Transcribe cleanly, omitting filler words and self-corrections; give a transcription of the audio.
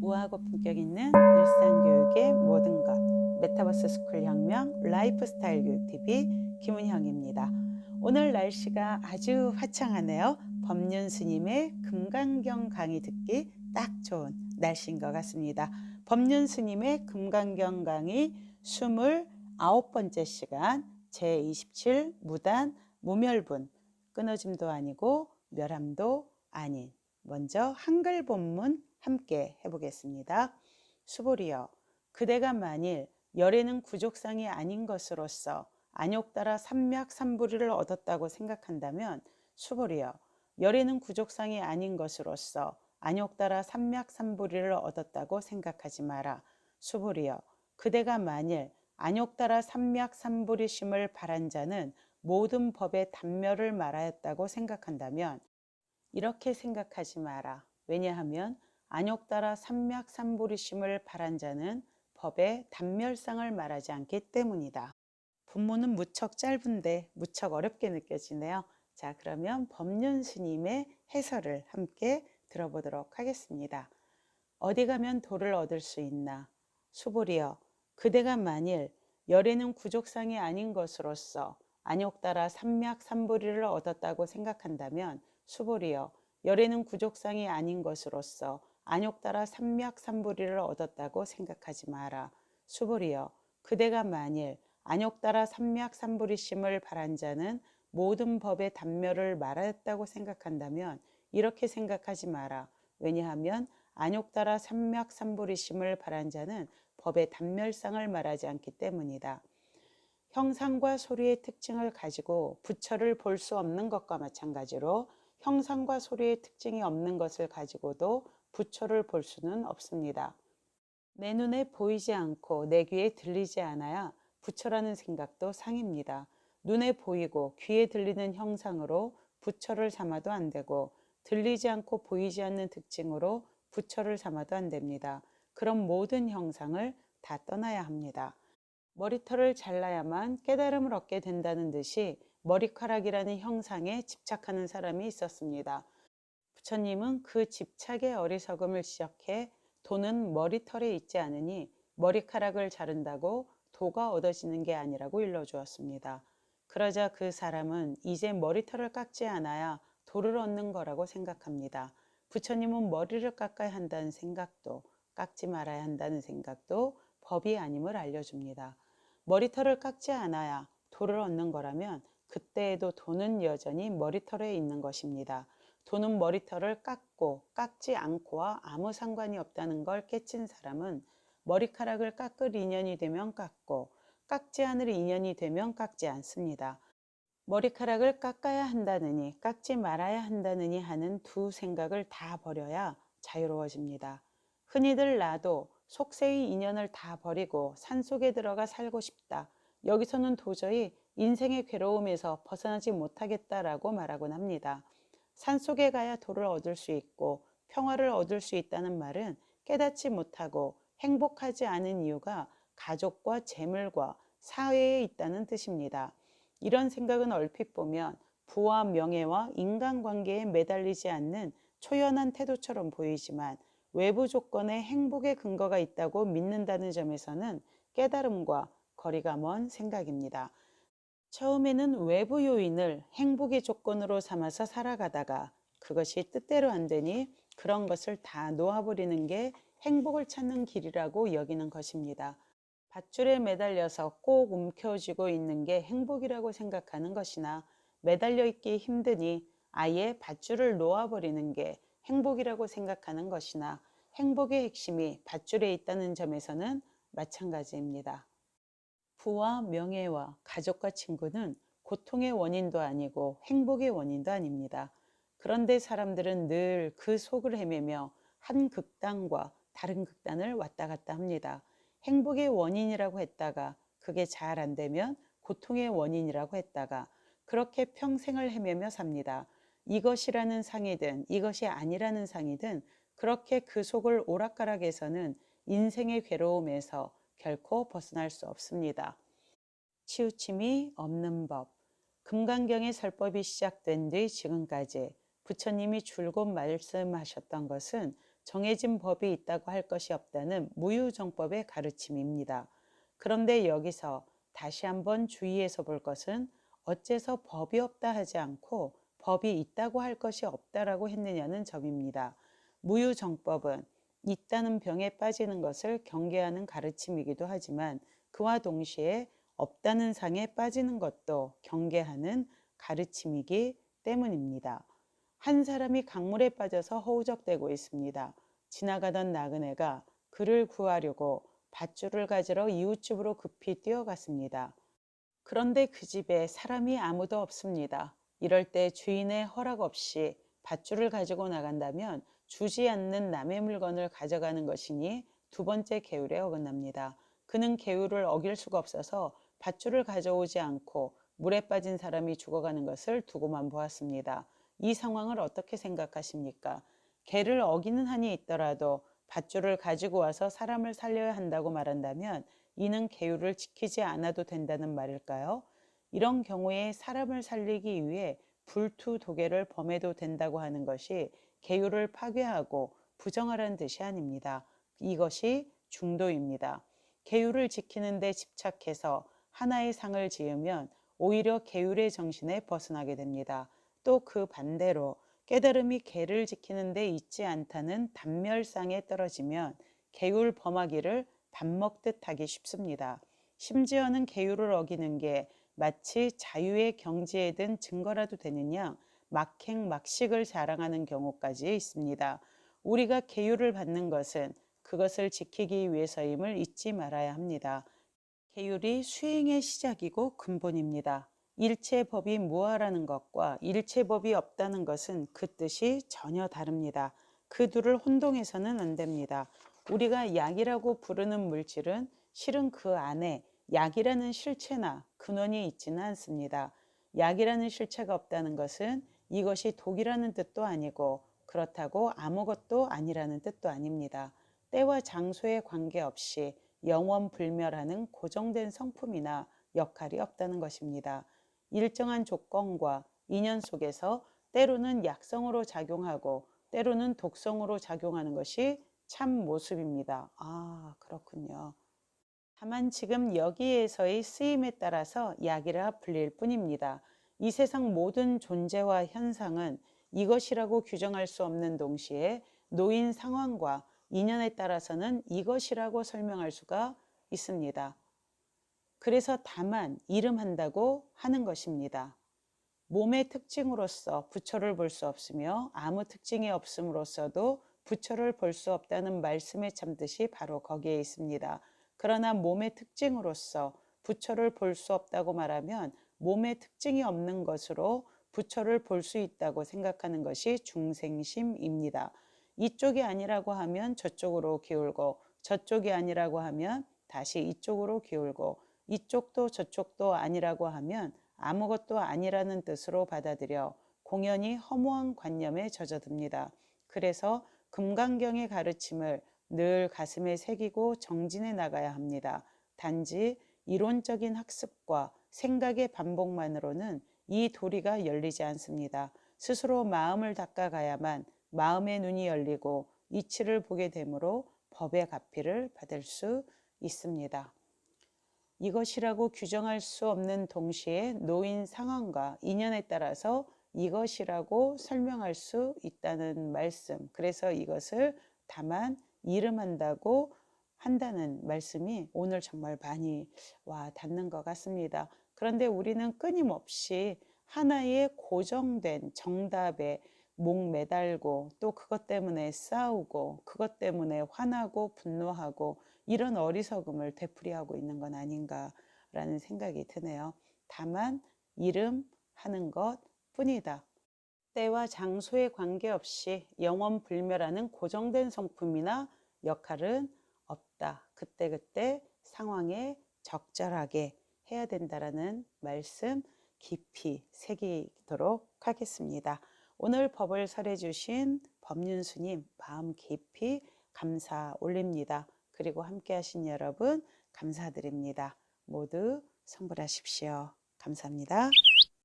우아하고 품격 있는 일상교육의 모든 것 메타버스 스쿨 혁명 라이프스타일 교육TV 김은형입니다. 오늘 날씨가 아주 화창하네요. 법륜 스님의 금강경 강의 듣기 딱 좋은 날씨인 것 같습니다. 법륜 스님의 금강경 강의 29번째 시간 제27 무단 무멸분 끊어짐도 아니고 멸함도 아닌 먼저 한글 본문 함께 해보겠습니다. 수보리여, 그대가 만일 열에는 구족상이 아닌 것으로서 안욕따라 삼맥삼부리를 얻었다고 생각한다면, 수보리여, 열에는 구족상이 아닌 것으로서 안욕따라 삼맥삼부리를 얻었다고 생각하지 마라. 수보리여, 그대가 만일 안욕따라 삼맥삼부리심을 바란 자는 모든 법의 단멸을 말하였다고 생각한다면, 이렇게 생각하지 마라. 왜냐하면 안욕따라 삼맥삼부리심을 바란 자는 법의 단멸상을 말하지 않기 때문이다. 본문은 무척 짧은데 무척 어렵게 느껴지네요. 자, 그러면 법륜 스님의 해설을 함께 들어보도록 하겠습니다. 어디 가면 도를 얻을 수 있나? 수보리여, 그대가 만일 열에는 구족상이 아닌 것으로서 안욕따라 삼맥삼부리를 얻었다고 생각한다면, 수보리여, 열에는 구족상이 아닌 것으로서 안욕따라 삼맥삼부리를 얻었다고 생각하지 마라. 수보리여, 그대가 만일 안욕따라 삼맥삼부리심을 바란 자는 모든 법의 단멸을 말하였다고 생각한다면, 이렇게 생각하지 마라. 왜냐하면 안욕따라 삼맥삼부리심을 바란 자는 법의 단멸상을 말하지 않기 때문이다. 형상과 소리의 특징을 가지고 부처를 볼 수 없는 것과 마찬가지로 형상과 소리의 특징이 없는 것을 가지고도 부처를 볼 수는 없습니다. 내 눈에 보이지 않고 내 귀에 들리지 않아야 부처라는 생각도 상입니다. 눈에 보이고 귀에 들리는 형상으로 부처를 삼아도 안 되고, 들리지 않고 보이지 않는 특징으로 부처를 삼아도 안 됩니다. 그럼 모든 형상을 다 떠나야 합니다. 머리털을 잘라야만 깨달음을 얻게 된다는 듯이 머리카락이라는 형상에 집착하는 사람이 있었습니다. 부처님은 그 집착의 어리석음을 지적해 도는 머리털에 있지 않으니 머리카락을 자른다고 도가 얻어지는 게 아니라고 일러주었습니다. 그러자 그 사람은 이제 머리털을 깎지 않아야 도를 얻는 거라고 생각합니다. 부처님은 머리를 깎아야 한다는 생각도 깎지 말아야 한다는 생각도 법이 아님을 알려줍니다. 머리털을 깎지 않아야 도를 얻는 거라면 그때에도 도는 여전히 머리털에 있는 것입니다. 도는 머리털을 깎고 깎지 않고와 아무 상관이 없다는 걸 깨친 사람은 머리카락을 깎을 인연이 되면 깎고 깎지 않을 인연이 되면 깎지 않습니다. 머리카락을 깎아야 한다느니 깎지 말아야 한다느니 하는 두 생각을 다 버려야 자유로워집니다. 흔히들 나도 속세의 인연을 다 버리고 산속에 들어가 살고 싶다. 여기서는 도저히 인생의 괴로움에서 벗어나지 못하겠다라고 말하곤 합니다. 산속에 가야 도를 얻을 수 있고 평화를 얻을 수 있다는 말은 깨닫지 못하고 행복하지 않은 이유가 가족과 재물과 사회에 있다는 뜻입니다. 이런 생각은 얼핏 보면 부와 명예와 인간관계에 매달리지 않는 초연한 태도처럼 보이지만, 외부 조건에 행복의 근거가 있다고 믿는다는 점에서는 깨달음과 거리가 먼 생각입니다. 처음에는 외부 요인을 행복의 조건으로 삼아서 살아가다가 그것이 뜻대로 안 되니 그런 것을 다 놓아버리는 게 행복을 찾는 길이라고 여기는 것입니다. 밧줄에 매달려서 꼭 움켜쥐고 있는 게 행복이라고 생각하는 것이나, 매달려 있기 힘드니 아예 밧줄을 놓아버리는 게 행복이라고 생각하는 것이나, 행복의 핵심이 밧줄에 있다는 점에서는 마찬가지입니다. 부와 명예와 가족과 친구는 고통의 원인도 아니고 행복의 원인도 아닙니다. 그런데 사람들은 늘 그 속을 헤매며 한 극단과 다른 극단을 왔다 갔다 합니다. 행복의 원인이라고 했다가 그게 잘 안 되면 고통의 원인이라고 했다가 그렇게 평생을 헤매며 삽니다. 이것이라는 상이든 이것이 아니라는 상이든 그렇게 그 속을 오락가락해서는 인생의 괴로움에서 결코 벗어날 수 없습니다. 치우침이 없는 법. 금강경의 설법이 시작된 뒤 지금까지 부처님이 줄곧 말씀하셨던 것은 정해진 법이 있다고 할 것이 없다는 무유정법의 가르침입니다. 그런데 여기서 다시 한번 주의해서 볼 것은 어째서 법이 없다 하지 않고 법이 있다고 할 것이 없다라고 했느냐는 점입니다. 무유정법은 있다는 병에 빠지는 것을 경계하는 가르침이기도 하지만 그와 동시에 없다는 상에 빠지는 것도 경계하는 가르침이기 때문입니다. 한 사람이 강물에 빠져서 허우적대고 있습니다. 지나가던 나그네가 그를 구하려고 밧줄을 가지러 이웃집으로 급히 뛰어갔습니다. 그런데 그 집에 사람이 아무도 없습니다. 이럴 때 주인의 허락 없이 밧줄을 가지고 나간다면 주지 않는 남의 물건을 가져가는 것이니 두 번째 계율에 어긋납니다. 그는 계율을 어길 수가 없어서 밧줄을 가져오지 않고 물에 빠진 사람이 죽어가는 것을 두고만 보았습니다. 이 상황을 어떻게 생각하십니까? 계를 어기는 한이 있더라도 밧줄을 가지고 와서 사람을 살려야 한다고 말한다면 이는 계율을 지키지 않아도 된다는 말일까요? 이런 경우에 사람을 살리기 위해 불투도계를 범해도 된다고 하는 것이 계율을 파괴하고 부정하라는 뜻이 아닙니다. 이것이 중도입니다. 계율을 지키는 데 집착해서 하나의 상을 지으면 오히려 계율의 정신에 벗어나게 됩니다. 또 그 반대로 깨달음이 계를 지키는 데 있지 않다는 단멸상에 떨어지면 계율 범하기를 밥 먹듯 하기 쉽습니다. 심지어는 계율을 어기는 게 마치 자유의 경지에 든 증거라도 되느냐 막행막식을 자랑하는 경우까지 있습니다. 우리가 계율을 받는 것은 그것을 지키기 위해서임을 잊지 말아야 합니다. 계율이 수행의 시작이고 근본입니다. 일체법이 무아라는 것과 일체법이 없다는 것은 그 뜻이 전혀 다릅니다. 그 둘을 혼동해서는 안 됩니다. 우리가 약이라고 부르는 물질은 실은 그 안에 약이라는 실체나 근원이 있지는 않습니다. 약이라는 실체가 없다는 것은 이것이 독이라는 뜻도 아니고 그렇다고 아무것도 아니라는 뜻도 아닙니다. 때와 장소에 관계없이 영원불멸하는 고정된 성품이나 역할이 없다는 것입니다. 일정한 조건과 인연 속에서 때로는 약성으로 작용하고 때로는 독성으로 작용하는 것이 참 모습입니다. 아, 그렇군요. 다만 지금 여기에서의 쓰임에 따라서 약이라 불릴 뿐입니다. 이 세상 모든 존재와 현상은 이것이라고 규정할 수 없는 동시에 놓인 상황과 인연에 따라서는 이것이라고 설명할 수가 있습니다. 그래서 다만 이름한다고 하는 것입니다. 몸의 특징으로서 부처를 볼 수 없으며 아무 특징이 없음으로써도 부처를 볼 수 없다는 말씀의 참뜻이 바로 거기에 있습니다. 그러나 몸의 특징으로서 부처를 볼 수 없다고 말하면 몸의 특징이 없는 것으로 부처를 볼 수 있다고 생각하는 것이 중생심입니다. 이쪽이 아니라고 하면 저쪽으로 기울고 저쪽이 아니라고 하면 다시 이쪽으로 기울고 이쪽도 저쪽도 아니라고 하면 아무것도 아니라는 뜻으로 받아들여 공연히 허무한 관념에 젖어듭니다. 그래서 금강경의 가르침을 늘 가슴에 새기고 정진해 나가야 합니다. 단지 이론적인 학습과 생각의 반복만으로는 이 도리가 열리지 않습니다. 스스로 마음을 닦아가야만 마음의 눈이 열리고 이치를 보게 되므로 법의 가피를 받을 수 있습니다. 이것이라고 규정할 수 없는 동시에 놓인 상황과 인연에 따라서 이것이라고 설명할 수 있다는 말씀. 그래서 이것을 다만 이름한다고 한다는 말씀이 오늘 정말 많이 와 닿는 것 같습니다. 그런데 우리는 끊임없이 하나의 고정된 정답에 목 매달고 또 그것 때문에 싸우고 그것 때문에 화나고 분노하고 이런 어리석음을 되풀이하고 있는 건 아닌가라는 생각이 드네요. 다만 이름하는 것 뿐이다. 때와 장소에 관계없이 영원불멸하는 고정된 성품이나 역할은 없다. 그때그때 상황에 적절하게 해야 된다라는 말씀 깊이 새기도록 하겠습니다. 오늘 법을 설해 주신 법륜스님 마음 깊이 감사 올립니다. 그리고 함께 하신 여러분 감사드립니다. 모두 성불하십시오. 감사합니다.